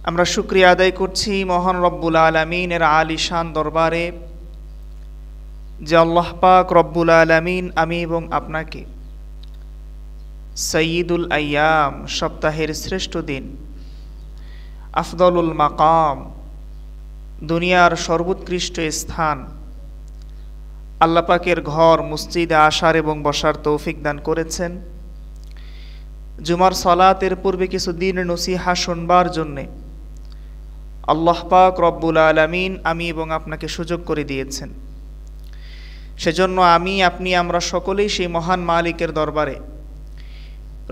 আমরা শুকরিয়া আদায় করছি মহান রব্বুল আলামিনের আলিশান দরবারে যে আল্লাহ পাক রব্বুল আলামিন আমি এবং আপনাকে সাইয়্যিদুল আইয়াম সপ্তাহের শ্রেষ্ঠ দিন, আফদলুল মাকাম দুনিয়ার সর্বোৎকৃষ্ট স্থান, আল্লাহ পাকের ঘর মসজিদে আসার এবং বসার তৌফিক দান করেছেন। জুমার সালাতের পূর্বে কিছু দিন নসিহা শুনবার জন্যে আল্লাহ পাক রব্বুল আলামিন আমি এবং আপনাকে সুযোগ করে দিয়েছেন। সেজন্য আপনি আমরা সকলেই সেই মহান মালিকের দরবারে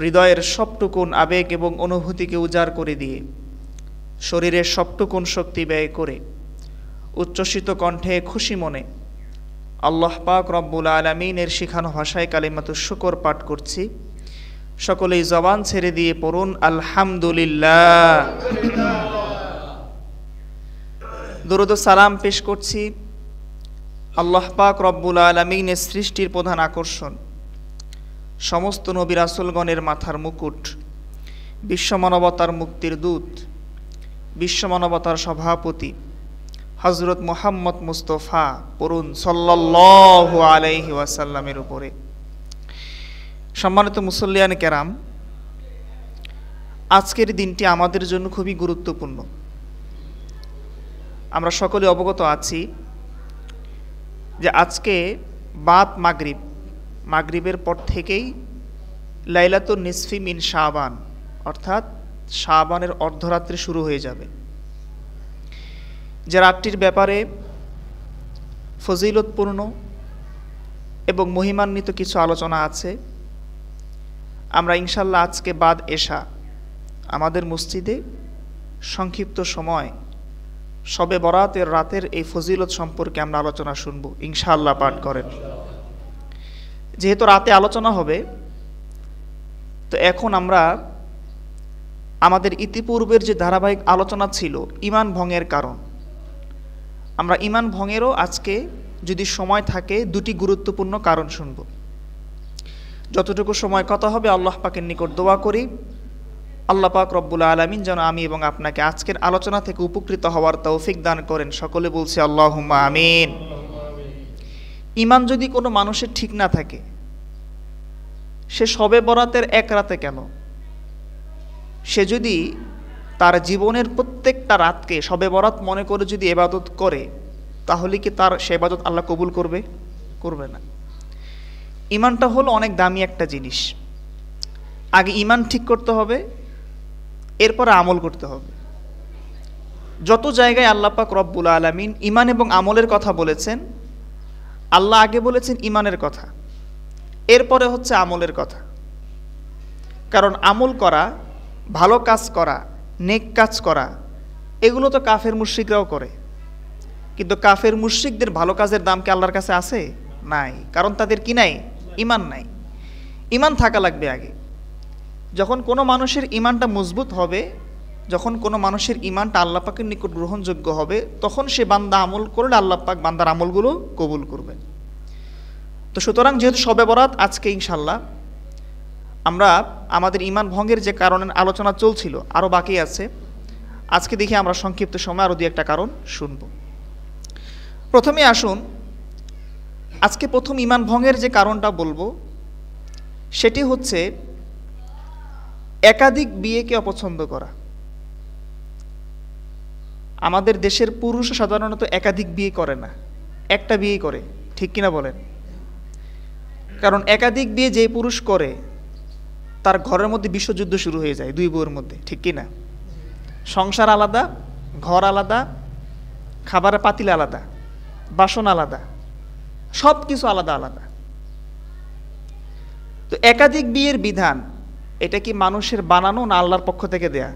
হৃদয়ের সবটুকুন আবেগ এবং অনুভূতিকে উজাড় করে দিয়ে শরীরের সবটুকুন শক্তি ব্যয় করে উচ্ছ্বসিত কণ্ঠে খুশি মনে আল্লাহ পাক রব্বুল আলামিনের শিখানো ভাষায় কালিমাতুশ শুকর পাঠ করছি। সকলেই জবান ছেড়ে দিয়ে পড়ুন আলহামদুলিল্লাহ। দরুদ ও সালাম পেশ করছি আল্লাহ পাক রব্বুল আলামিনের সৃষ্টির প্রধান আকর্ষণ, সমস্ত নবী রাসূলগণের মাথার মুকুট, বিশ্বমানবতার মুক্তির দূত, বিশ্বমানবতার সভাপতি হযরত মুহাম্মদ মুস্তাফা পড়ুন সাল্লাল্লাহু আলাইহি ওয়াসাল্লামের উপরে। সম্মানিত মুসল্লিয়ান কেরাম, আজকের দিনটি আমাদের জন্য খুবই গুরুত্বপূর্ণ। আমরা সকলে অবগত আছি যে আজকে বাদ মাগরিবের পর থেকেই লাইলাতুন নিসফি মিন শাবান অর্থাৎ শাবানের অর্ধরাত্রি শুরু হয়ে যাবে, যে রাতটির ব্যাপারে ফজিলতপূর্ণ এবং মহিমান্বিত কিছু আলোচনা আছে। আমরা ইনশাল্লাহ আজকে বাদ এশা আমাদের মসজিদে সংক্ষিপ্ত সময় শবে বরাতের রাতের এই ফজিলত সম্পর্কে আমরা আলোচনা শুনব, ইনশাআল্লাহ পাঠ করেন। যেহেতু রাতে আলোচনা হবে, তো এখন আমরা আমাদের ইতিপূর্বের যে ধারাবাহিক আলোচনা ছিল ঈমান ভঙ্গের কারণ, আমরা ঈমান ভঙ্গেরও আজকে যদি সময় থাকে দুটি গুরুত্বপূর্ণ কারণ শুনব। যতটুকু সময় কথা হবে আল্লাহ পাকের নিকট দোয়া করি আল্লাহ পাক রব্বুল আলামিন যেন আমি এবং আপনাকে আজকের আলোচনা থেকে উপকৃত হওয়ার তৌফিক দান করেন। সকলে বলছি আল্লাহুম্মা আমিন। ঈমান যদি কোনো মানুষের ঠিক না থাকে, সে শবে বরাতের এক রাতে কেন, সে যদি তার জীবনের প্রত্যেকটা রাতকে শবে বরাত মনে করে যদি ইবাদত করে, তাহলে কি তার সে ইবাদত আল্লাহ কবুল করবে? করবে না। ঈমানটা হলো অনেক দামি একটা জিনিস। আগে ঈমান ঠিক করতে হবে, এরপরে আমল করতে হবে। যত জায়গায় আল্লাহ পাক রব্বুল আলামিন ঈমান এবং আমলের কথা বলেছেন, আল্লাহ আগে বলেছেন ঈমানের কথা, এরপরে হচ্ছে আমলের কথা। কারণ আমল করা, ভালো কাজ করা, নেক কাজ করা, এগুলো তো কাফের মুশরিকরাও করে। কিন্তু কাফের মুশরিকদের ভালো কাজের দাম কি আল্লাহর কাছে আছে? নাই। কারণ তাদের কি নাই? ঈমান নাই। ঈমান থাকা লাগবে আগে। যখন কোনো মানুষের ঈমানটা মজবুত হবে, যখন কোনো মানুষের ঈমানটা আল্লাহ পাকের নিকট গ্রহণযোগ্য হবে, তখন সে বান্দা আমল করলে আল্লাহ পাক বান্দার আমলগুলো কবুল করবেন। তো সুতরাং যেহেতু শবে বরাত আজকে ইনশাল্লাহ, আমরা আমাদের ঈমান ভঙ্গের যে কারণের আলোচনা চলছিল আরও বাকি আছে, আজকে দেখি আমরা সংক্ষিপ্ত সময় আরও দুই একটা কারণ শুনব। প্রথমে আসুন, আজকে প্রথম ঈমান ভঙ্গের যে কারণটা বলবো সেটি হচ্ছে একাধিক বিয়েকে অপছন্দ করা। আমাদের দেশের পুরুষ সাধারণত একাধিক বিয়ে করে না, একটা বিয়ে করে, ঠিক কিনা বলেন? কারণ একাধিক বিয়ে যে পুরুষ করে তার ঘরের মধ্যে বিশ্বযুদ্ধ শুরু হয়ে যায় দুই বউয়ের মধ্যে, ঠিক কিনা? সংসার আলাদা, ঘর আলাদা, খাবারের পাতিল আলাদা, বাসন আলাদা, সব কিছু আলাদা আলাদা। তো একাধিক বিয়ের বিধান এটা কি মানুষের বানানো না আল্লাহর পক্ষ থেকে দেয়া?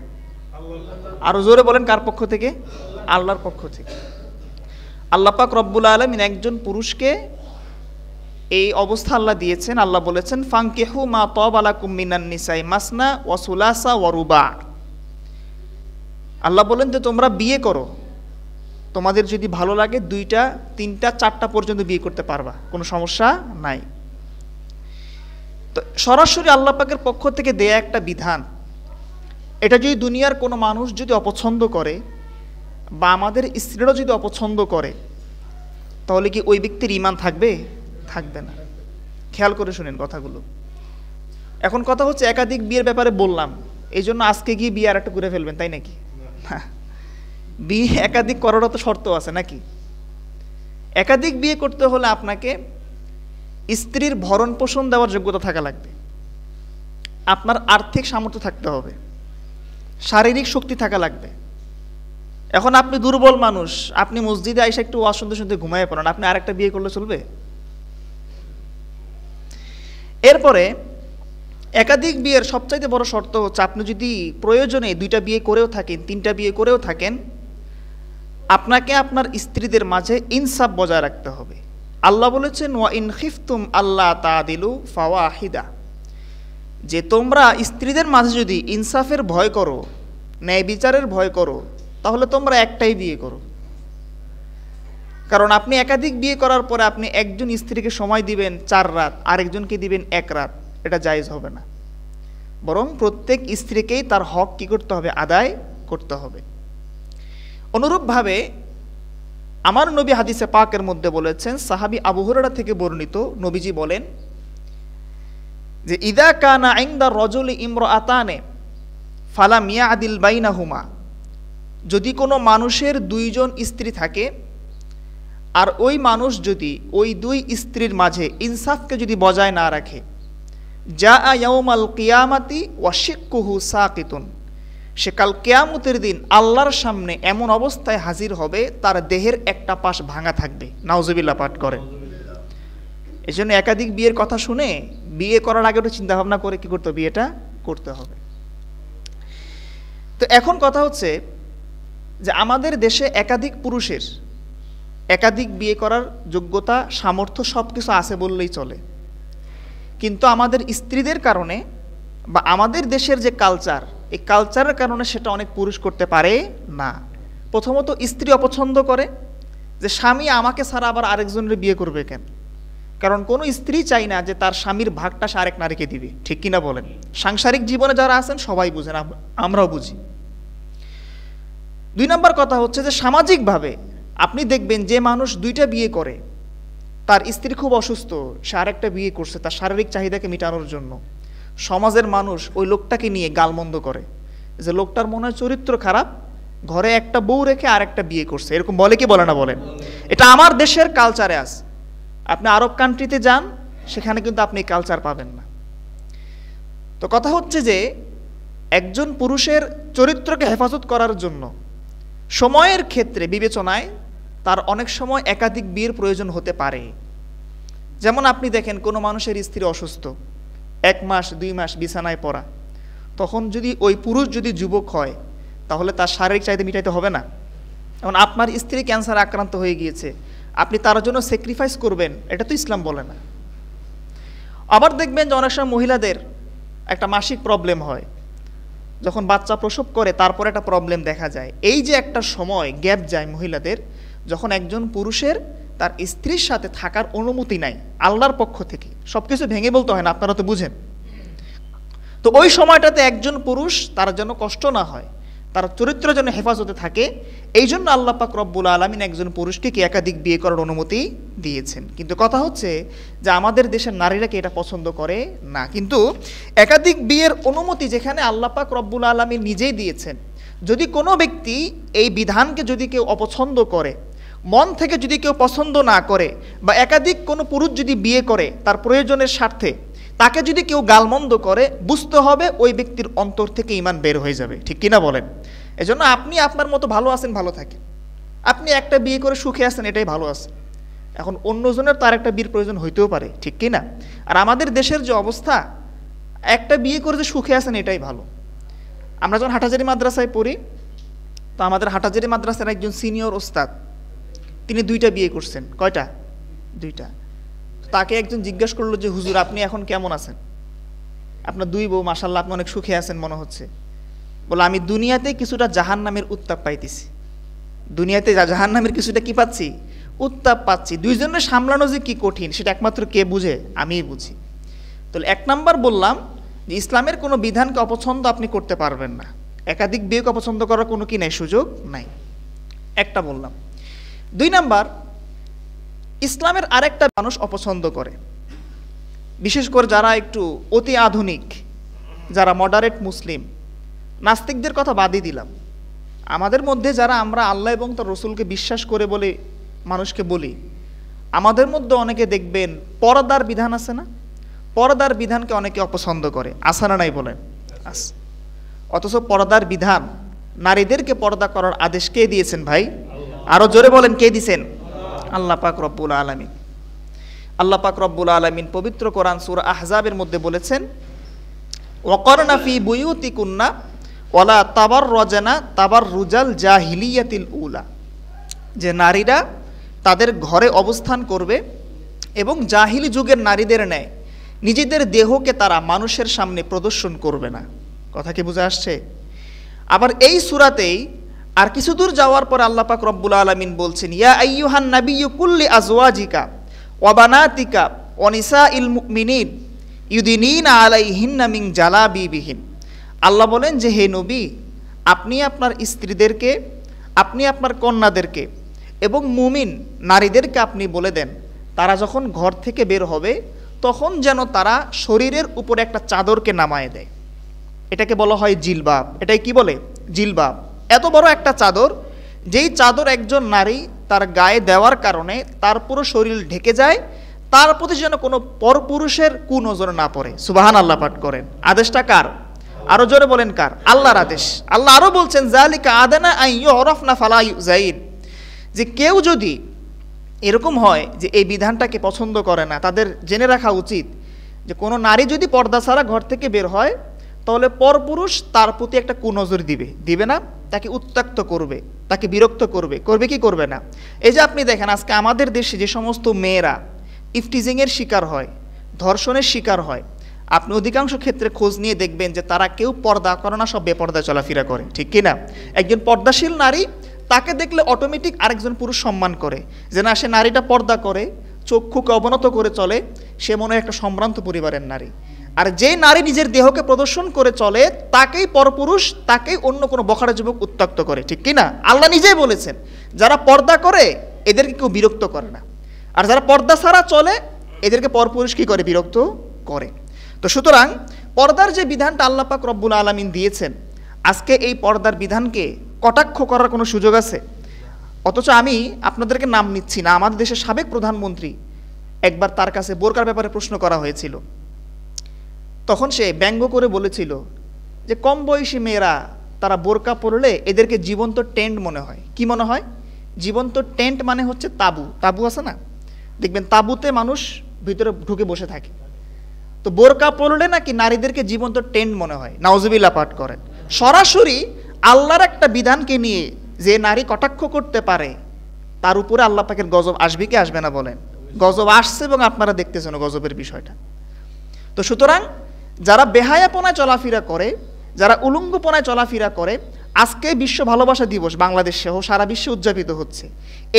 আরো জোরে বলেন, কার পক্ষ থেকে? আল্লাহর পক্ষ থেকে। আল্লাহ পাক রব্বুল আলামিন একজন পুরুষকে এই অবস্থা আল্লাহ দিয়েছেন। আল্লাহ বলেছেন ফাঙ্কিহু মা তাবা লাকুম মিনান নিসাই মাসনা ওয়া সুলাসা ওয়া রুবা। আল্লাহ বলেন যে তোমরা বিয়ে করো, তোমাদের যদি ভালো লাগে 2টা 3টা 4টা পর্যন্ত বিয়ে করতে পারবা, কোনো সমস্যা নাই। তো সরাসরি আল্লাহ পাকের পক্ষ থেকে দেয়া একটা বিধান, এটা যদি দুনিয়ার কোনো মানুষ যদি অপছন্দ করে বা আমাদের স্ত্রীরা যদি অপছন্দ করে, তাহলে কি ওই ব্যক্তির ঈমান থাকবে? থাকবে না। খেয়াল করে শুনেন কথাগুলো। এখন কথা হচ্ছে একাধিক বিয়ের ব্যাপারে বললাম, এই জন্য আজকে গিয়ে বিয়ে আর একটা করে ফেলবেন তাই নাকি? বিয়ে একাধিক করারও তো শর্ত আছে নাকি? একাধিক বিয়ে করতে হলে আপনাকে স্ত্রীর ভরণ পোষণ দেওয়ার যোগ্যতা থাকা লাগবে, আপনার আর্থিক সামর্থ্য থাকতে হবে, শারীরিক শক্তি থাকা লাগবে। এখন আপনি দুর্বল মানুষ, আপনি মসজিদে আইসা একটু ওয়াজ শুনতে শুনতে ঘুমায় পড়েন, আপনি আরেকটা বিয়ে করলে চলবে? এরপরে একাধিক বিয়ের সবচাইতে বড় শর্ত হচ্ছে আপনি যদি প্রয়োজনে 2টা বিয়ে করেও থাকেন, 3টা বিয়ে করেও থাকেন, আপনাকে আপনার স্ত্রীদের মাঝে ইনসাফ বজায় রাখতে হবে। আল্লাহ বলেছেন ওয়া ইন খিফতুম আল্লাহ তাদিলু ফাওয়াহিদা, যে তোমরা স্ত্রীদের মাঝে যদি ইনসাফের ভয় করো, ন্যায় বিচারের ভয় করো, তাহলে তোমরা একটাই বিয়ে করো। কারণ আপনি একাধিক বিয়ে করার পরে আপনি একজন স্ত্রীকে সময় দিবেন 4 রাত, আরেকজনকে দিবেন 1 রাত, এটা জায়েজ হবে না। বরং প্রত্যেক স্ত্রীকেই তার হক কি করতে হবে? আদায় করতে হবে। অনুরূপভাবে আমার নবী হাদিসে পাকের মধ্যে বলেছেন, সাহাবী আবু হুরায়রা থেকে বর্ণিত, নবীজি বলেন যে ইদা কানা ইনদা রাজুলি ইমরাআতানে ফালাম ইয়াদিল বাইনাহুমা, যদি কোনো মানুষের 2 জন স্ত্রী থাকে আর ওই মানুষ যদি ওই 2 স্ত্রীর মাঝে ইনসাফকে যদি বজায় না রাখে, জাআ ইয়াউমাল কিয়ামাতি ওয়া শিক্কুহু সাকিতুন, সে কাল কিয়ামতের দিন আল্লাহর সামনে এমন অবস্থায় হাজির হবে তার দেহের একটা পাশ ভাঙা থাকবে। নাউজুবিল্লাহ পাঠ করেন। এজন্য একাধিক বিয়ের কথা শুনে বিয়ে করার আগে একটু চিন্তা ভাবনা করে কি করতে হবে? বিয়েটা করতে হবে। তো এখন কথা হচ্ছে যে আমাদের দেশে একাধিক পুরুষের একাধিক বিয়ে করার যোগ্যতা, সামর্থ্য সব কিছু আছে বললেই চলে, কিন্তু আমাদের স্ত্রীদের কারণে বা আমাদের দেশের যে কালচার, এই কালচারের কারণে সেটা অনেক পুরুষ করতে পারে না। প্রথমত স্ত্রী অপছন্দ করে যে স্বামী আমাকে ছাড়া আবার আরেকজনের বিয়ে করবে কেন? কারণ কোনো স্ত্রী চাই না যে তার স্বামীর ভাগটা সে আরেক নারীকে দিবে, ঠিক কিনা বলেন? সাংসারিক জীবনে যারা আছেন সবাই বুঝেন, আমরাও বুঝি। 2 নম্বর কথা হচ্ছে যে সামাজিকভাবে আপনি দেখবেন যে মানুষ 2টা বিয়ে করে, তার স্ত্রী খুব অসুস্থ, সে আরেকটা বিয়ে করছে তার শারীরিক চাহিদাকে মেটানোর জন্য, সমাজের মানুষ ওই লোকটাকে নিয়ে গালমন্দ করে যে লোকটার মনে হয় চরিত্র খারাপ, ঘরে একটা বউ রেখে আরেকটা বিয়ে করছে, এরকম বলে কি বলে না? বলেন। এটা আমার দেশের কালচারে আছে। আপনি আরব কান্ট্রিতে যান, সেখানে কিন্তু আপনি কালচার পাবেন না। তো কথা হচ্ছে যে একজন পুরুষের চরিত্রকে হেফাজত করার জন্য সময়ের ক্ষেত্রে বিবেচনায় তার অনেক সময় একাধিক বিয়ের প্রয়োজন হতে পারে। যেমন আপনি দেখেন কোনো মানুষের স্ত্রী অসুস্থ, 1 মাস 2 মাস বিছানায় পড়া, তখন যদি ওই পুরুষ যদি যুবক হয় তাহলে তার শারীরিক চাহিদা মিটাইতে হবে না? এখন আপনার স্ত্রী ক্যান্সার আক্রান্ত হয়ে গিয়েছে, আপনি তার জন্য স্যাক্রিফাইস করবেন, এটা তো ইসলাম বলে না। আবার দেখবেন যে অনেক সময় মহিলাদের একটা মাসিক প্রবলেম হয়, যখন বাচ্চা প্রসব করে তারপরে একটা প্রবলেম দেখা যায়। এই যে একটা সময় গ্যাপ যায় মহিলাদের, যখন একজন পুরুষের তার স্ত্রীর সাথে থাকার অনুমতি নাই আল্লাহর পক্ষ থেকে, সব কিছু ভেঙে বলতে হয় না, আপনারা তো বুঝেন। তো ওই সময়টাতে একজন পুরুষ তার যেন কষ্ট না হয়, তার চরিত্র যেন হেফাজতে থাকে, এই জন্য আল্লাহ পাক রব্বুল আলামিন একজন পুরুষকে কি একাধিক বিয়ে করার অনুমতি দিয়েছেন। কিন্তু কথা হচ্ছে যে আমাদের দেশের নারীরা কি এটা পছন্দ করে না। কিন্তু একাধিক বিয়ের অনুমতি যেখানে আল্লাহ পাক রব্বুল আলামিন নিজেই দিয়েছেন, যদি কোনো ব্যক্তি এই বিধানকে যদি কেউ অপছন্দ করে, মন থেকে যদি কেউ পছন্দ না করে, বা একাধিক কোনো পুরুষ যদি বিয়ে করে তার প্রয়োজনের স্বার্থে, তাকে যদি কেউ গালমন্দ করে, বুঝতে হবে ওই ব্যক্তির অন্তর থেকে ঈমান বের হয়ে যাবে, ঠিক কিনা বলেন? এজন্য আপনি আপনার মতো ভালো আছেন, ভালো থাকেন। আপনি একটা বিয়ে করে সুখে আছেন, এটাই ভালো আছে। এখন অন্যজনের তার একটা বিয়ের প্রয়োজন হইতেও পারে, ঠিক কিনা? আর আমাদের দেশের যে অবস্থা, একটা বিয়ে করে যে সুখে আছেন এটাই ভালো। আমরা যখন হাটাজারি মাদ্রাসায় পড়ি, তো আমাদের হাটাজারি মাদ্রাসার একজন সিনিয়র ওস্তাদ, তিনি 2টা বিয়ে করছেন। কয়টা? 2টা। তাকে একজন জিজ্ঞাসা করলো যে হুজুর আপনি এখন কেমন আছেন? আপনার 2 বউ, মাশাআল্লাহ আপনি অনেক সুখে আছেন মনে হচ্ছে। বলে আমি দুনিয়াতে কিছুটা জাহান্নামের উত্তাপ পাইতেছি। দুনিয়াতে জাহান্নামের কিছুটা কি পাচ্ছি? উত্তাপ পাচ্ছি। 2 জনের সামলানো যে কি কঠিন সেটা একমাত্র কে বুঝে? আমিই বুঝি। তাহলে 1 নাম্বার বললাম যে ইসলামের কোনো বিধানকে অপছন্দ আপনি করতে পারবেন না, একাধিক বিয়েকে অপছন্দ করার কোনো কি নাই, সুযোগ নাই। একটা বললাম। 2 নাম্বার, ইসলামের আরেকটা মানুষ অপছন্দ করে, বিশেষ করে যারা একটু অতি আধুনিক, যারা মডারেট মুসলিম, নাস্তিকদের কথা বাদই দিলাম, আমাদের মধ্যে যারা আমরা আল্লাহ এবং তার রসুলকে বিশ্বাস করে বলে মানুষকে বলি, আমাদের মধ্যে অনেকে দেখবেন পর্দার বিধান আছে না, পর্দার বিধানকে অনেকে অপছন্দ করে, আছে না নাই বলেন? আছে। অথচ পর্দার বিধান, নারীদেরকে পর্দা করার আদেশ কে দিয়েছেন ভাই? আরো জোরে বলেন, কে দিয়েছেন? আল্লাহ পাক রব্বুল আলামিন। আল্লাহ পাক রব্বুল আলামিন পবিত্র কোরআন সূরা আহজাবের মধ্যে বলেছেন, ওয়াকারনা ফি বুয়ুতিকুন্না ওয়ালা তাবাররাজনা তাবাররুজাল জাহিলিয়াতিল উলা, যে নারীরা তাদের ঘরে অবস্থান করবে এবং জাহিলি যুগের নারীদের ন্যায় নিজেদের দেহকে তারা মানুষের সামনে প্রদর্শন করবে না। কথা কি বুঝে আসছে? আবার এই সূরাতেই আর কিছু দূর যাওয়ার পর আল্লাহ পাক রব্বুল আলামিন বলছেন, ইয়া আইয়ুহান নাবিয়্যু কুল্লি আজওয়াজিকা ওয়া বানাতিকা ওয়া নিসাইল মুমিনিন ইউদিনিনা আলাইহিন্না মিন জালাবিবিহিন। আল্লাহ বলেন যে হে নবী, আপনি আপনার স্ত্রীদেরকে, আপনি আপনার কন্যাদেরকে এবং মুমিন নারীদেরকে আপনি বলে দেন, তারা যখন ঘর থেকে বের হবে তখন যেন তারা শরীরের উপরে একটা চাদরকে নামায় দেয়। এটাকে বলা হয় জিলবাব। এটাই কি বলে? জিলবাব। এত বড় একটা চাদর, যেই চাদর একজন নারী তার গায়ে দেওয়ার কারণে তার পুরো শরীর ঢেকে যায়, তার প্রতি যেন কোনো পরপুরুষের কুনজর না পড়ে। সুবহানাল্লাহ পাঠ করেন। আদেশটা কার? আরো জোরে বলেন কার? আল্লাহর আদেশ। আল্লাহ আরো বলছেন, যালিকা আদানা আন ইউরাফনা ফালা ইউযাইন, যে কেউ যদি এরকম হয় যে এই বিধানটাকে পছন্দ করে না, তাদের জেনে রাখা উচিত যে কোনো নারী যদি পর্দা ছাড়া ঘর থেকে বের হয় তাহলে পরপুরুষ তার প্রতি একটা কুনজর দিবে না, তাকে উত্ত্যক্ত করবে, তাকে বিরক্ত করবে। করবে কি করবে না? এই যে আপনি দেখেন আজকে আমাদের দেশে যে সমস্ত মেয়েরা ইফটিজিংয়ের শিকার হয়, ধর্ষণের শিকার হয়, আপনি অধিকাংশ ক্ষেত্রে খোঁজ নিয়ে দেখবেন যে তারা কেউ পর্দা করে না, সব বেপর্দা চলাফেরা করে, ঠিক কি না? একজন পর্দাশীল নারী, তাকে দেখলে অটোমেটিক আরেকজন পুরুষ সম্মান করে, যে না, সে নারীটা পর্দা করে, চক্ষুকে অবনত করে চলে, সে মনে হয় একটা সম্ভ্রান্ত পরিবারের নারী। আর যে নারী নিজের দেহকে প্রদর্শন করে চলে, তাকেই পরপুরুষ, তাকেই অন্য কোনো বখারা যুবক উত্ত্যক্ত করে, ঠিক কি না? আল্লাহ নিজেই বলেছেন, যারা পর্দা করে এদেরকে কেউ বিরক্ত করে না, আর যারা পর্দা ছাড়া চলে এদেরকে পরপুরুষ কি করে? বিরক্ত করে। তো সুতরাং পর্দার যে বিধানটা আল্লাহ পাক রব্বুল আলামিন দিয়েছেন, আজকে এই পর্দার বিধানকে কটাক্ষ করার কোনো সুযোগ আছে? অথচ আমি আপনাদেরকে নাম নিচ্ছি না, আমাদের দেশের সাবেক প্রধানমন্ত্রী, একবার তার কাছে বোরকার ব্যাপারে প্রশ্ন করা হয়েছিল, তখন সে ব্যঙ্গ করে বলেছিল যে কম বয়সী মেয়েরা তারা বোরকা পরলে এদেরকে জীবন্ত টেন্ট মনে হয়। কি মনে হয়? জীবন্ত টেন্ট মানে হচ্ছে তাঁবু। তাঁবু আছে না, দেখবেন তাঁবুতে মানুষ ভিতরে ঢুকে বসে থাকে। তো বোরকা পরলে নাকি নারীদেরকে জীবন্ত টেন্ট মনে হয়। নাউজুবিল্লাহ পাঠ করেন। সরাসরি আল্লাহর একটা বিধানকে নিয়ে যে নারী কটাক্ষ করতে পারে, তার উপরে আল্লাহ পাকের গজব আসবে কি আসবে না বলেন? গজব আসছে, এবং আপনারা দেখতেছেন গজবের বিষয়টা। তো সুতরাং যারা বেহায়াপনায় চলাফেরা করে, যারা উলঙ্গপনায় চলাফেরা করে, আজকে বিশ্ব ভালোবাসা দিবস বাংলাদেশ সহ সারা বিশ্বে উদযাপিত হচ্ছে।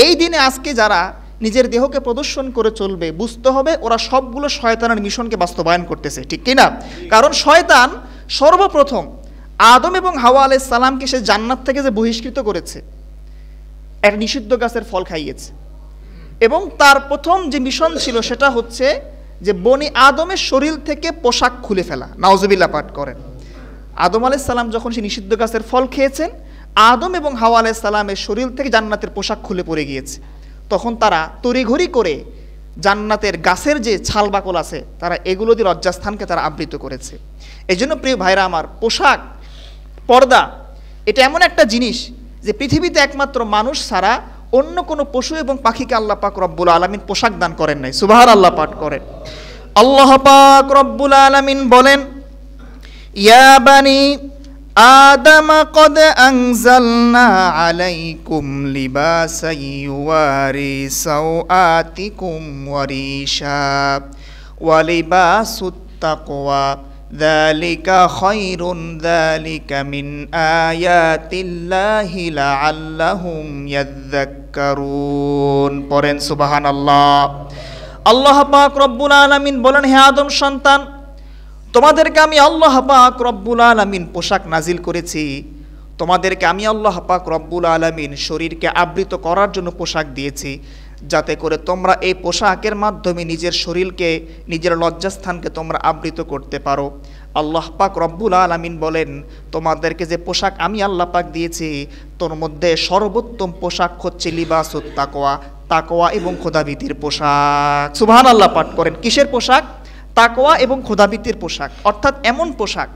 এই দিনে আজকে যারা নিজের দেহকে প্রদর্শন করে চলবে, বুঝতে হবে ওরা সবগুলো শয়তানের মিশনকে বাস্তবায়ন করতেছে, ঠিক কি না? কারণ শয়তান সর্বপ্রথম আদম এবং হাওয়া আলাইহিস সালামকে সে জান্নাত থেকে যে বহিষ্কৃত করেছে, একটা নিষিদ্ধ গাছের ফল খাইয়েছে, এবং তার প্রথম যে মিশন ছিল সেটা হচ্ছে যে বনি আদমের শরীর থেকে পোশাক খুলে ফেলা। নাউজুবিল্লাহ পাঠ করেন। আদম আলাইহিস সালাম যখন সে নিষিদ্ধ গাছের ফল খেয়েছেন, আদম এবং হাওয়া আলাইহিস সালামের শরীর থেকে জান্নাতের পোশাক খুলে পড়ে গিয়েছে। তখন তারা তড়িঘড়ি করে জান্নাতের গাছের যে ছাল বাকল আছে, তারা এগুলো দিয়ে লজ্জাস্থানকে তারা আবৃত করেছে। এই জন্য প্রিয় ভাইরা আমার, পোশাক, পর্দা এটা এমন একটা জিনিস যে পৃথিবীতে একমাত্র মানুষ ছাড়া অন্য কোনো পশু এবং পাখিকে আল্লাহ পাক রব্বুল আলামিন পোশাক দান করেন নাই। সুবহানাল্লাহ পাঠ করেন। আল্লাহ পাক রব্বুল আলামিন বলেন, ইয়া বানি আদম কদ আনজালনা আলাইকুম লিবাসান ইউয়ারি সাওআতিকুম ওয়ারিশা ওয়া লিবাসুত তাকওয়া যালিকা খায়রুন যালিকা মিন আয়াতিল্লাহি লাআল্লাহুম ইয়াযযাক্কারুন। পড়েন সুবহানাল্লাহ। আল্লাহ পাক রব্বুল আলামিন বলেন, হে আদম সন্তান, তোমাদেরকে আমি আল্লাহ পাক রব্বুল আলামিন পোশাক নাজিল করেছি তোমাদেরকে আমি আল্লাহ পাক রব্বুল আলামিন শরীরকে আবৃত করার জন্য পোশাক দিয়েছি, যাতে করে তোমরা এই পোশাকের মাধ্যমে নিজের শরীরকে, নিজের লজ্জাস্থানকে তোমরা আবৃত করতে পারো। আল্লাহ পাক রব্বুল আলামিন বলেন, তোমাদেরকে যে পোশাক আমি আল্লাহ পাক দিয়েছি, তোর মধ্যে সর্বোত্তম পোশাক হচ্ছে লিবাসুত তাকওয়া, তাকওয়া এবং খোদাভীতির পোশাক। সুবহানাল্লাহ পাঠ করেন। কিসের পোশাক? তাকওয়া এবং খোদাভীতির পোশাক। অর্থাৎ এমন পোশাক,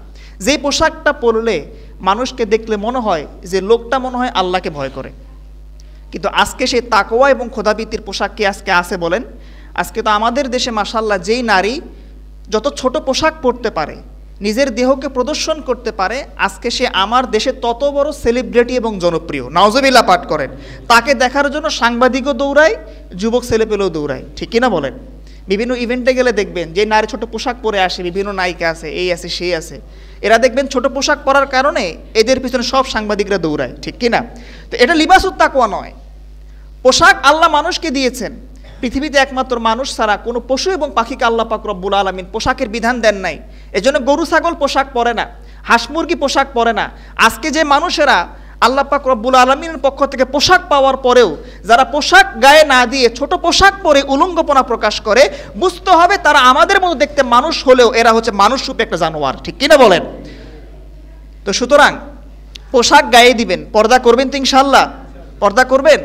যে পোশাকটা পরলে মানুষকে দেখলে মনে হয় যে লোকটা মনে হয় আল্লাহকে ভয় করে। কিন্তু আজকে সেই তাকওয়া এবং খোদাভীতির পোশাক কি আজকে আছে বলেন? আজকে তো আমাদের দেশে মাশাআল্লাহ যেই নারী যত ছোট পোশাক পরতে পারে, নিজের দেহকে প্রদর্শন করতে পারে, আজকে সে আমার দেশে তত বড় সেলিব্রিটি এবং জনপ্রিয়। নাউজুবিল্লাহ পাঠ করেন। তাকে দেখার জন্য সাংবাদিকও দৌড়ায়, যুবক ছেলেপেলেও দৌড়ায়, ঠিক কিনা বলেন? বিভিন্ন ইভেন্টে গেলে দেখবেন যে নারী ছোট পোশাক পরে আসে, বিভিন্ন নায়িকা আছে, এই আছে সেই আছে, এরা দেখবেন ছোট পোশাক পরার কারণে এদের পিছনে সব সাংবাদিকরা দৌড়ায়, ঠিক কিনা? তো এটা লিবাসুত তাকওয়া নয়। পোশাক আল্লাহ মানুষকে দিয়েছেন। পৃথিবীতে একমাত্র মানুষ ছাড়া কোনো পশু এবং পাখিকে আল্লাহ পাক রব্বুল আলামিন পোশাকের বিধান দেন নাই। এজন্য গরু ছাগল পোশাক পরে না, হাঁস মুরগি পোশাক পরে না। আজকে যে মানুষেরা আল্লাহ পাক রব্বুল আলামিনের পক্ষ থেকে পোশাক পাওয়ার পরেও যারা পোশাক গায়ে না দিয়ে ছোট পোশাক পরে উলঙ্গপনা প্রকাশ করে, বুঝতে হবে তারা আমাদের মতো দেখতে মানুষ হলেও এরা হচ্ছে মানুষরূপী একটা জানোয়ার, ঠিক কিনা বলেন? তো সুতরাং পোশাক গায়ে দিবেন, পর্দা করবেন তো ইনশাআল্লাহ? পর্দা করবেন।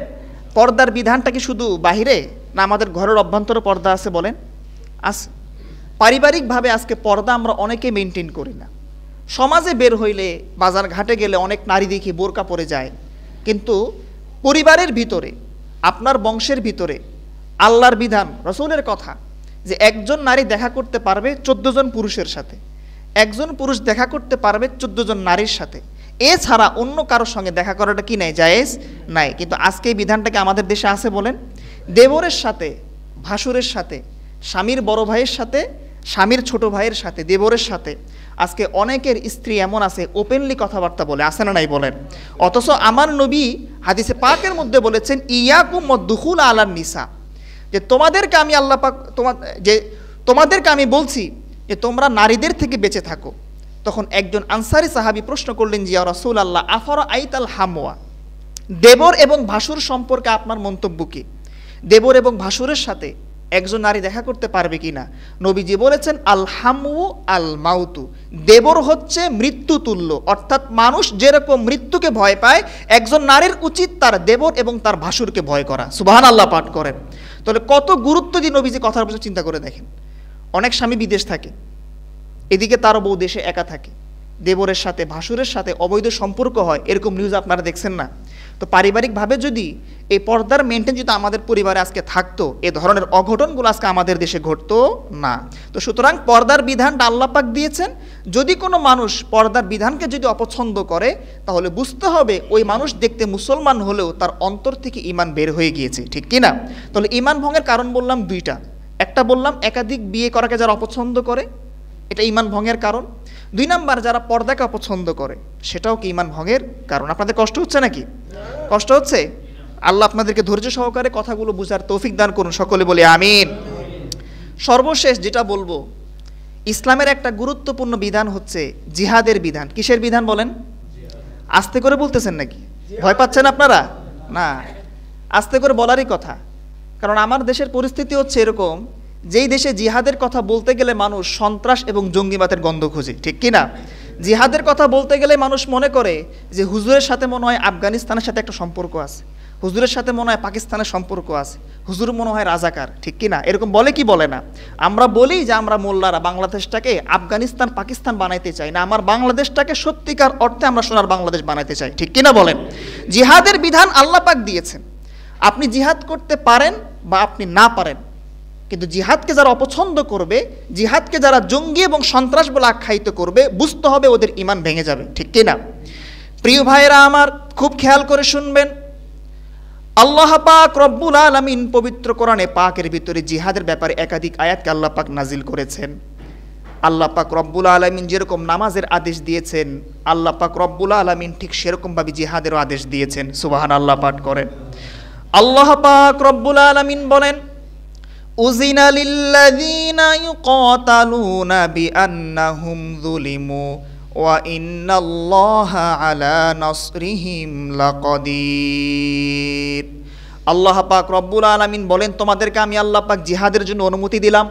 পর্দার বিধানটা কি শুধু বাহিরে, না আমাদের ঘরের অভ্যন্তরে পর্দা আছে বলেন? আছে। পারিবারিকভাবে আজকে পর্দা আমরা অনেকে মেনটেন করি না। সমাজে বের হইলে, বাজার ঘাটে গেলে অনেক নারী দেখি বোরকা পরে যায়, কিন্তু পরিবারের ভিতরে, আপনার বংশের ভিতরে আল্লাহর বিধান, রসুলের কথা যে একজন নারী দেখা করতে পারবে 14 জন পুরুষের সাথে, একজন পুরুষ দেখা করতে পারবে 14 জন নারীর সাথে, এছাড়া অন্য কারোর সঙ্গে দেখা করাটা কি নাই? জায়েজ নাই। কিন্তু আজকে এই বিধানটাকে আমাদের দেশে আছে বলেন? দেবরের সাথে, ভাসুরের সাথে, স্বামীর বড় ভাইয়ের সাথে, স্বামীর ছোট ভাইয়ের সাথে, দেবরের সাথে আজকে অনেকের স্ত্রী এমন আছে ওপেনলি কথাবার্তা বলে, আছে না নাই বলেন? অথচ আমার নবী হাদিসে পাকের মধ্যে বলেছেন, ইয়াকুম ওয়াদুখুল আলান নিসা, যে তোমাদেরকে আমি আল্লাহ পাক তোমাদেরকে আমি বলছি যে তোমরা নারীদের থেকে বেঁচে থাকো। তখন একজন আনসারী সাহাবী প্রশ্ন করলেন, যে ইয়া রাসূলুল্লাহ, আফারা আইতাল হামওয়া, দেবর এবং ভাসুর সম্পর্কে আপনার মন্তব্য কি? দেবর এবং ভাসুরের সাথে একজন নারী দেখা করতে পারবে কিনা? নবীজি বলেছেন, আল হামু আল মাউতু, দেবর হচ্ছে মৃত্যু তুল্য। অর্থাৎ মানুষ যেরকম মৃত্যুকে ভয় পায়, একজন নারীর উচিত তার দেবর এবং তার ভাসুরকে ভয় করা। সুবহানাল্লাহ পাঠ করেন। তাহলে কত গুরুত্ব দিয়ে নবীজি কথার উপর চিন্তা করে দেখেন। অনেক স্বামী বিদেশ থাকে, এদিকে তারও বউ দেশে একা থাকে, দেবরের সাথে ভাসুরের সাথে অবৈধ সম্পর্ক হয়, এরকম নিউজ আপনারা দেখছেন না? তো পারিবারিকভাবে যদি এই পর্দার মেনটেন যদি আমাদের পরিবারে আজকে থাকতো, এ ধরনের অঘটনগুলো আজকে আমাদের দেশে ঘটতো না। তো সুতরাং পর্দার বিধানটা আল্লাহ পাক দিয়েছেন। যদি কোনো মানুষ পর্দার বিধানকে যদি অপছন্দ করে, তাহলে বুঝতে হবে ওই মানুষ দেখতে মুসলমান হলেও তার অন্তর থেকে ঈমান বের হয়ে গিয়েছে, ঠিক কিনা? তাহলে ঈমান ভঙ্গের কারণ বললাম দুইটা। একটা বললাম একাধিক বিয়ে করাকে যারা অপছন্দ করে, এটা ঈমান ভঙ্গের কারণ। 2 নাম্বার, যারা পর্দাকে অপছন্দ করে, সেটাও কি ঈমান ভঙ্গের কারণ। আপনাদের কষ্ট হচ্ছে নাকি? কষ্ট হচ্ছে? আল্লাহ আপনাদেরকে ধৈর্য সহকারে কথাগুলো বুঝার তৌফিক দান করুন, সকলে বলি আমিন। সর্বশেষ যেটা বলবো, ইসলামের একটা গুরুত্বপূর্ণ বিধান হচ্ছে জিহাদের বিধান। কিসের বিধান বলেন? আস্তে করে বলতেছেন নাকি? ভয় পাচ্ছেন আপনারা? না, আস্তে করে বলারই কথা। কারণ আমার দেশের পরিস্থিতি হচ্ছে এরকম, যেই দেশে জিহাদের কথা বলতে গেলে মানুষ সন্ত্রাস এবং জঙ্গিবাদের গন্ধ খুঁজে, ঠিক কিনা? জিহাদের কথা বলতে গেলে মানুষ মনে করে যে হুজুরের সাথে মনে হয় আফগানিস্তানের সাথে একটা সম্পর্ক আছে, হুজুরের সাথে মনে হয় পাকিস্তানের সম্পর্ক আছে, হুজুর মনে হয় রাজাকার, ঠিক কিনা? এরকম বলে কি বলে না? আমরা বলি যে আমরা মোল্লারা বাংলাদেশটাকে আফগানিস্তান পাকিস্তান বানাইতে চাই না, আমার বাংলাদেশটাকে সত্যিকার অর্থে আমরা সোনার বাংলাদেশ বানাইতে চাই, ঠিক কিনা বলেন? জিহাদের বিধান আল্লাহ পাক দিয়েছেন। আপনি জিহাদ করতে পারেন বা আপনি না পারেন, কিন্তু জিহাদকে যারা অপছন্দ করবে, জিহাদকে যারা জঙ্গি এবং সন্ত্রাস বলে আখ্যায়িত করবে, বুঝতে হবে ওদের ঈমান ভেঙে যাবে, ঠিক কিনা? প্রিয় ভাইয়েরা আমার, খুব খেয়াল করে শুনবেন। আল্লাহ পাক রব্বুল আলামিন পবিত্র কোরআনে পাকের ভিতরে জিহাদের ব্যাপারে একাধিক আয়াতকে আল্লাহ পাক নাজিল করেছেন। আল্লাহ পাক রব্বুল আলামিন যেরকম নামাজের আদেশ দিয়েছেন, আল্লাহ পাক রব্বুল আলামিন ঠিক সেরকমভাবে জিহাদেরও আদেশ দিয়েছেন। সুবহানাল্লাহ পাঠ করেন। আল্লাহ পাক রব্বুল আলামিন বলেন, উযিনা লিল্লাযীনা ইউকাতালুনা বিআন্নাহুম যুলিমু ওয়া ইন্নাল্লাহা আলা নাসরিহিম লাকাদির। আল্লাহ পাক রব্বুল আলামিন বলেন, তোমাদেরকে আমি আল্লাহ পাক জিহাদের জন্য অনুমতি দিলাম,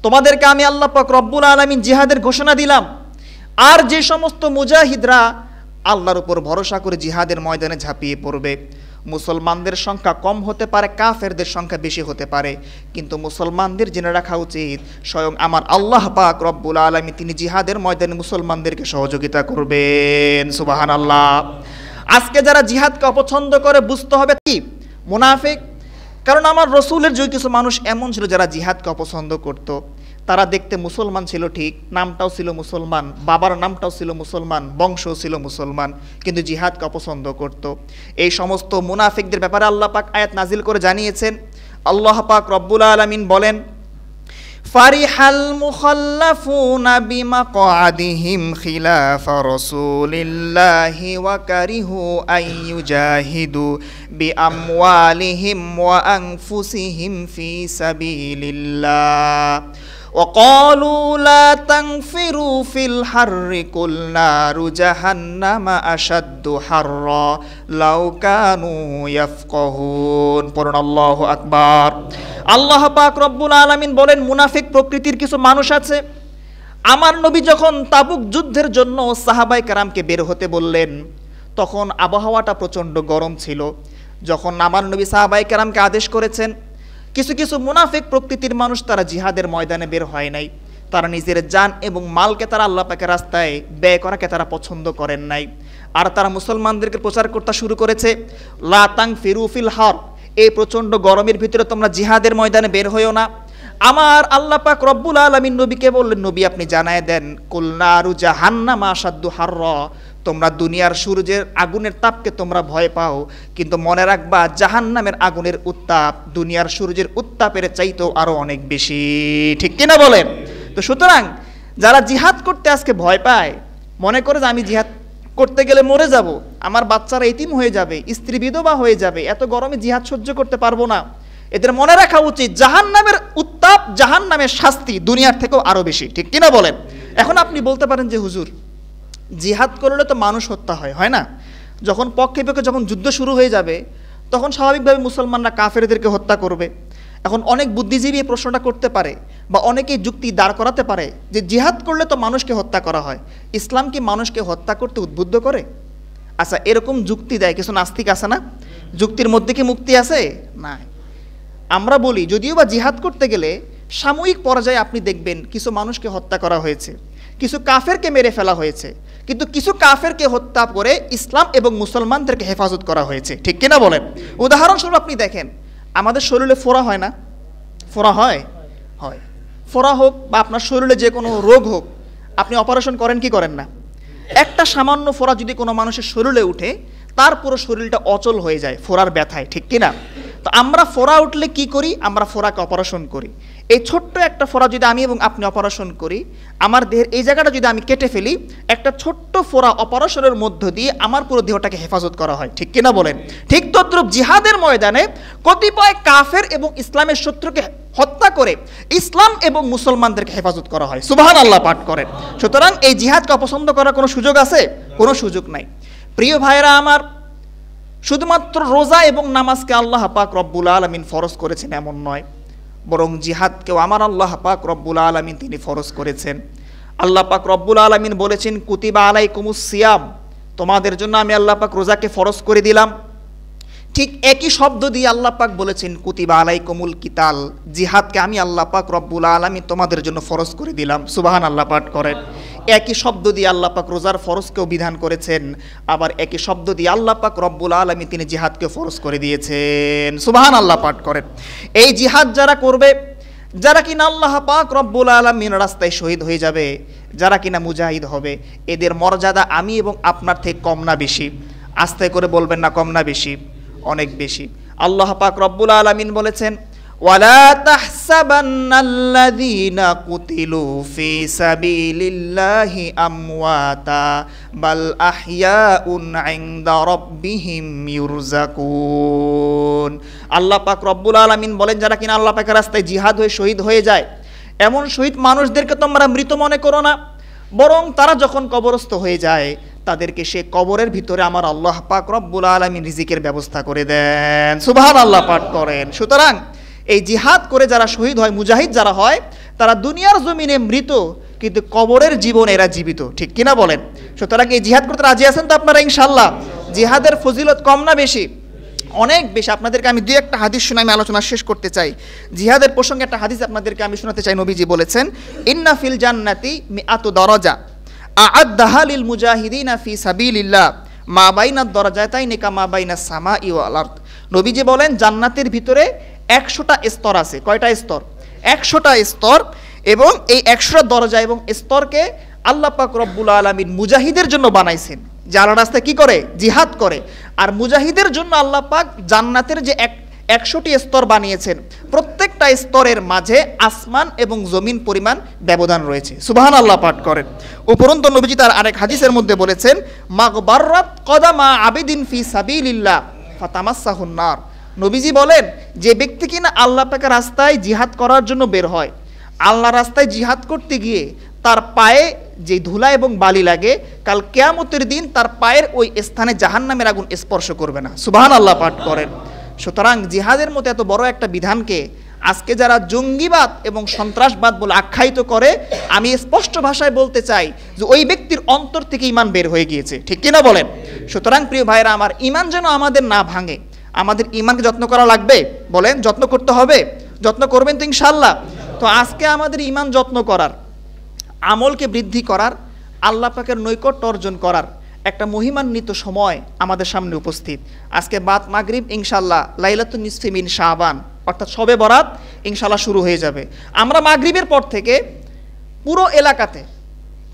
তোমাদেরকে আমি আল্লাহ পাক রব্বুল আলামিন জিহাদের ঘোষণা দিলাম। আর যে সমস্ত মুজাহিদরা আল্লাহর উপর ভরসা করে জিহাদের ময়দানে ঝাঁপিয়ে পড়বে, মুসলমানদের সংখ্যা কম হতে পারে, কাফেরদের সংখ্যা বেশি হতে পারে, কিন্তু মুসলমানদের জেনে রাখা উচিত স্বয়ং আমার আল্লাহ পাক রব্বুল আলামিন তিনি জিহাদের ময়দানে মুসলমানদেরকে সহযোগিতা করবেন। সুবহানাল্লাহ। আজকে যারা জিহাদকে অপছন্দ করে, বুঝতে হবে কি মুনাফিক। কারণ আমার রসুলের যে কিছু মানুষ এমন ছিল যারা জিহাদকে অপছন্দ করত, তারা দেখতে মুসলমান ছিল ঠিক, নামটাও ছিল মুসলমান, বাবার নামটাও ছিল মুসলমান, বংশও ছিল মুসলমান, কিন্তু জিহাদকে অপছন্দ করত। এই সমস্ত মুনাফিকদের ব্যাপারে আল্লাহ পাক আয়াত নাজিল করে জানিয়েছেন। আল্লাহ পাক রব্বুল আলামিন বলেন, ফারিহাল মুখাল্লাফুনা বিমাকআদিহিম খিলাফা রাসূলিল্লাহি ওয়া কারিহু আইয়ুজাহিদু বিআমওয়ালিহিম ওয়া আনফুসিহিম ফি সাবিলিল্লাহ وقالوا لا تنفروا في الحر قل نار جهنم أشد حرا لو كانوا يفقهون। পড়ুন আল্লাহু আকবার। আল্লাহ পাক রব্বুল আলামিন বলেন, মুনাফিক প্রকৃতির কিছু মানুষ আছে। আমার নবী যখন তাবুক যুদ্ধের জন্য সাহাবায়ে কেরামকে বের হতে বললেন, তখন আবহাওয়াটা প্রচণ্ড গরম ছিল। যখন আমার নবী সাহাবায়ে কেরামকে আদেশ করেছেন, কিছু কিছু মুনাফিক প্রকৃতির মানুষ তারা জিহাদের ময়দানে বের হয় নাই, তারা নিজের জান এবং মালকে তারা আল্লাহ পাকের রাস্তায় ব্যয় করাকে তারা পছন্দ করেন নাই। আর তারা মুসলমানদেরকে প্রচার করতে শুরু করেছে, লা তানফিরু ফিল হার, এই প্রচণ্ড গরমের ভিতরে তোমরা জিহাদের ময়দানে বের হইও না। আমার আল্লাহ পাক রব্বুল আলামিন নবীকে বললেন, নবী আপনি জানায় দেন, কুল নারু জাহান্নাম আশাদ্দু হাররা, তোমরা দুনিয়ার সূর্যের আগুনের তাপকে তোমরা ভয় পাও, কিন্তু মনে রাখবা জাহান্নামের আগুনের উত্তাপ দুনিয়ার সূর্যের উত্তাপের চাইতেও আরো অনেক বেশি। ঠিক কিনা বলেন? তো সুতরাং যারা জিহাদ করতে আজকে ভয় পায়, মনে করে যে আমি জিহাদ করতে গেলে মরে যাব, আমার বাচ্চারা এতিম হয়ে যাবে, স্ত্রী বিধবা হয়ে যাবে, এত গরমে জিহাদ সহ্য করতে পারবো না, এদের মনে রাখা উচিত জাহান্নামের উত্তাপ, জাহান্নামের শাস্তি দুনিয়ার থেকেও আরো বেশি। ঠিক কিনা বলেন? এখন আপনি বলতে পারেন যে হুজুর, জিহাদ করলে তো মানুষ হত্যা হয়, হয় না? যখন পক্ষে পক্ষে যখন যুদ্ধ শুরু হয়ে যাবে, তখন স্বাভাবিকভাবে মুসলমানরা কাফেরদেরকে হত্যা করবে। এখন অনেক বুদ্ধিজীবী এই প্রশ্নটা করতে পারে, বা অনেকেই যুক্তি দাঁড় করাতে পারে যে জিহাদ করলে তো মানুষকে হত্যা করা হয়, ইসলাম কি মানুষকে হত্যা করতে উদ্বুদ্ধ করে? আচ্ছা, এরকম যুক্তি দেয় কিছু নাস্তিক আছে না? যুক্তির মধ্যে কি মুক্তি আছে? না। আমরা বলি, যদিও বা জিহাদ করতে গেলে সাময়িক পর্যায়ে আপনি দেখবেন কিছু মানুষকে হত্যা করা হয়েছে, কিছু কাফেরকে মেরে ফেলা হয়েছে, কিন্তু কিছু কাফেরকে হত্যা করে ইসলাম এবং মুসলমানদেরকে হেফাজত করা হয়েছে। ঠিক কিনা বলেন? উদাহরণস্বরূপ আপনি দেখেন, আমাদের শরীরে ফোড়া হয় না? ফোড়া হয়? হয়। ফোড়া হোক বা আপনার শরীরে যে কোনো রোগ হোক, আপনি অপারেশন করেন কি করেন না? একটা সামান্য ফোড়া যদি কোনো মানুষের শরীরে উঠে, তার পুরো শরীরটা অচল হয়ে যায় ফোড়ার ব্যথায়। ঠিক কিনা? তো আমরা ফোড়া উঠলে কি করি? আমরা ফোড়াকে অপারেশন করি। এই ছোট্ট একটা ফোড়া যদি আমি এবং আপনি অপারেশন করি, আমার দেহের এই জায়গাটা যদি আমি কেটে ফেলি, একটা ছোট্ট ফোড়া অপারেশনের মধ্য দিয়ে আমার পুরো দেহটাকে হেফাজত করা হয়। ঠিক কিনা বলেন? ঠিক তদ্রূপ জিহাদের ময়দানে কতিপয় কাফের এবং ইসলামের শত্রুকে হত্যা করে ইসলাম এবং মুসলমানদেরকে হেফাজত করা হয়। সুবহানাল্লাহ পাঠ করেন। সুতরাং এই জিহাদকে অপছন্দ করার কোনো সুযোগ আছে? কোনো সুযোগ নাই। প্রিয় ভাইরা আমার, শুধুমাত্র রোজা এবং নামাজকে আল্লাহ পাক রব্বুল আলামিন ফরজ করেছেন এমন নয়, বরং জিহাদকেও আমার আল্লাহ পাক রব্বুল আলামিন তিনি ফরজ করেছেন। আল্লাহ পাক রব্বুল আলামিন বলেছেন, কুতিবা আলাইকুমুস সিয়াম, তোমাদের জন্য আমি আল্লাহ পাক রোজাকে ফরজ করে দিলাম। ঠিক একই শব্দ দিয়ে আল্লাহ পাক বলেছেন, কুতিবা আলাইকুমুল কিতাল, জিহাদকে আমি আল্লাহ পাক রব্বুল আলামিন তোমাদের জন্য ফরজ করে দিলাম। সুবহানাল্লাহ পাঠ করেন। একই শব্দ দিয়ে আল্লাহ পাক রোজার ফরজকেও বিধান করেছেন, আবার একই শব্দ দিয়ে আল্লাহ পাক রব্বুল আলামিন তিনি জিহাদকে ফরজ করে দিয়েছেন। সুবহানাল্লাহ পাঠ করেন। এই জিহাদ যারা করবে, যারা কিনা আল্লাহ পাক রব্বুল আলামিন রাস্তায় শহীদ হয়ে যাবে, যারা কিনা মুজাহিদ হবে, এদের মর্যাদা আমি এবং আপনার থেকে কম না বেশি? আস্তে করে বলবেন না, কম না বেশি? অনেক বেশি। আল্লাহ পাক রব্বুল আলামিন বলেছেন, ওয়ালা তাহসাবান্নাল্লাযীনা কুতিলু ফি সাবিলিল্লাহি আমওয়াতা বাল আহইয়াউন ইনদা রাব্বিহিম ইউরযাকুন। আল্লাহ পাক রব্বুল আলামিন বলেন, যারা কিনা আল্লাহ পাকের রাস্তায় জিহাদ হয়ে শহীদ হয়ে যায়, এমন শহীদ মানুষদেরকে তোমরা মৃত মনে করো না, বরং তারা যখন কবরস্থ হয়ে যায় তাদেরকে সে কবরের ভিতরে আমার আল্লাহ পাক রব্বুল আলামিন রিজিকের ব্যবস্থা করে দেন। সুবহানাল্লাহ পাঠ করেন। সুতরাং এই জিহাদ করে যারা শহীদ হয়, মুজাহিদ যারা হয়, তারা দুনিয়ার জমিনে মৃত, কিন্তু কবরের জীবন এরা জীবিত, ঠিক কিনা বলেন? সুতরাং এই জিহাদ করতে রাজি আছেন তো আপনারা ইনশাআল্লাহ? জিহাদের ফজিলত কম না বেশি? অনেক বেশি। আপনাদেরকে আমি দুই একটা হাদিস শুনে আমি আলোচনা শেষ করতে চাই। জিহাদের প্রসঙ্গে একটা হাদিস আপনাদেরকে আমি শোনাতে চাই। নবীজি বলেছেন, ইন্না ফিল জান্নাতি মিআতু দরজা আ'আদ্দাহা লিল মুজাহিদিনা ফি সাবিলিল্লাহ মা বাইনাদ দরজাতাইনি কামা বাইনাস সামাই ওয়াল আরদ। নবীজি বলেন জান্নাতের ভিতরে 100টা স্তর আছে। কয়টা স্তর? 100টা স্তর। এবং এই 100টা দরজা এবং স্তরকে আল্লাহ পাক রব্বুল আলামিন মুজাহিদের জন্য বানাইছেন, যারা রাস্তায় কি করে? জিহাদ করে। আর মুজাহিদের জন্য আল্লাহ পাক জান্নাতের যে 100টি স্তর বানিয়েছেন, প্রত্যেকটা স্তরের মাঝে আসমান এবং জমিন পরিমাণ ব্যবধান রয়েছে। সুবহানাল্লাহ পাঠ করেন। উপরন্তু নবীজি তার আরেক হাদিসের মধ্যে বলেছেন, মাগবাররাত কদামা আবিদিন ফি সাবিলিল্লাহ ফাতামাসসাহুন নার। নবীজি বলেন, যে ব্যক্তি কিনা আল্লাহ পাকের রাস্তায় জিহাদ করার জন্য বের হয়, আল্লাহ রাস্তায় জিহাদ করতে গিয়ে তার পায়ে যে ধুলা এবং বালি লাগে, কাল কিয়ামতের দিন তার পায়ের ওই স্থানে জাহান্নামের আগুন স্পর্শ করবে না। সুবহানাল্লাহ পাঠ করেন। সুতরাং জিহাদের মতো এত বড় একটা বিধানকে আজকে যারা জঙ্গিবাদ এবং সন্ত্রাসবাদ বলে আখ্যায়িত করে, আমি স্পষ্ট ভাষায় বলতে চাই যে ওই ব্যক্তির অন্তর থেকে ঈমান বের হয়ে গিয়েছে, ঠিক কিনা বলেন? সুতরাং প্রিয় ভাইরা আমার, ঈমান যেন আমাদের না ভাঙে, আমাদের ঈমানকে যত্ন করা লাগবে। বলেন, যত্ন করতে হবে? যত্ন করবেন তো ইনশাআল্লাহ? তো আজকে আমাদের ঈমান যত্ন করার, আমলকে বৃদ্ধি করার, আল্লাহ পাকের নৈকট্য অর্জন করার একটা মহিমান্বিত সময় আমাদের সামনে উপস্থিত। আজকে বাদ মাগরিব ইনশাআল্লাহ লাইলাতুন নিসফি মিন শাবান, অর্থাৎ শবে বরাত ইনশাআল্লাহ শুরু হয়ে যাবে। আমরা মাগরিবের পর থেকে পুরো এলাকাতে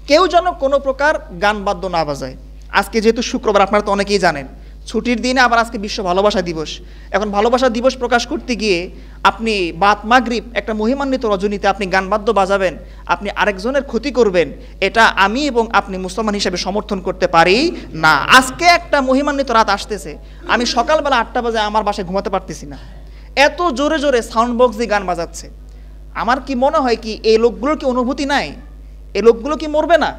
কেউ যেন কোনো প্রকার গান বাদ্য না বাজায়। আজকে যেহেতু শুক্রবার, আপনারা তো অনেকেই জানেন, ছুটির দিনে আবার আজকে বিশ্ব ভালোবাসা দিবস। এখন ভালোবাসা দিবস প্রকাশ করতে গিয়ে আপনি বাদ মাগরিব একটা মহিমান্বিত রজনীতে আপনি গান বাদ্য বাজাবেন, আপনি আরেকজনের ক্ষতি করবেন, এটা আমি এবং আপনি মুসলমান হিসেবে সমর্থন করতে পারি না। আজকে একটা মহিমান্বিত রাত আসতেছে, আমি সকালবেলা 8টা বাজে আমার বাসায় ঘুমাতে পারতেছি না, এত জোরে জোরে সাউন্ড বক্স দিয়ে গান বাজাচ্ছে। আমার কি মনে হয় কি এই লোকগুলোর কি অনুভূতি নাই? এই লোকগুলো কি মরবে না?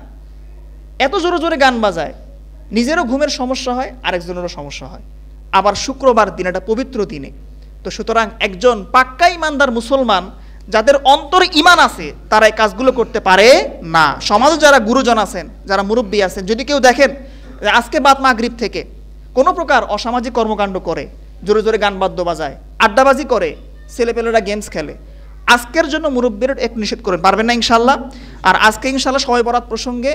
এত জোরে জোরে গান বাজায়, নিজেরও ঘুমের সমস্যা হয়, আরেকজনেরও সমস্যা হয়। আবার শুক্রবার দিন, একটা পবিত্র দিনে। তো সুতরাং একজন পাক্কা ইমানদার মুসলমান যাদের অন্তরে ঈমান আছে, তারা এই কাজগুলো করতে পারে না। সমাজে যারা গুরুজন আছেন, যারা মুরব্বী আছেন, যদি কেউ দেখেন আজকে বাদ মাগরিব থেকে কোনো প্রকার অসামাজিক কর্মকাণ্ড করে, জোরে জোরে গান বাদ্য বাজায়, আড্ডাবাজি করে, ছেলেপেলেরা গেমস খেলে, আজকের জন্য মুরব্বীরা এক নিষেধ করেন, পারবেন না ইনশাআল্লাহ? আর আজকে ইনশাআল্লাহ শবে বরাত প্রসঙ্গে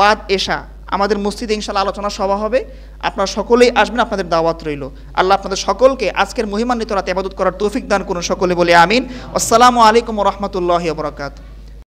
বাদ এশা আমাদের মসজিদে ইনশাআল্লাহ আলোচনা সভা হবে। আপনারা সকলেই আসবেন, আপনাদের দাওয়াত রইল। আল্লাহ আপনাদের সকলকে আজকের মহিমান্বিত রাতে ইবাদত করার তৌফিক দান করুন। সকলে বলে আমিন। আসসালামু আলাইকুম ওয়া রাহমাতুল্লাহি ওয়া বারাকাতুহু।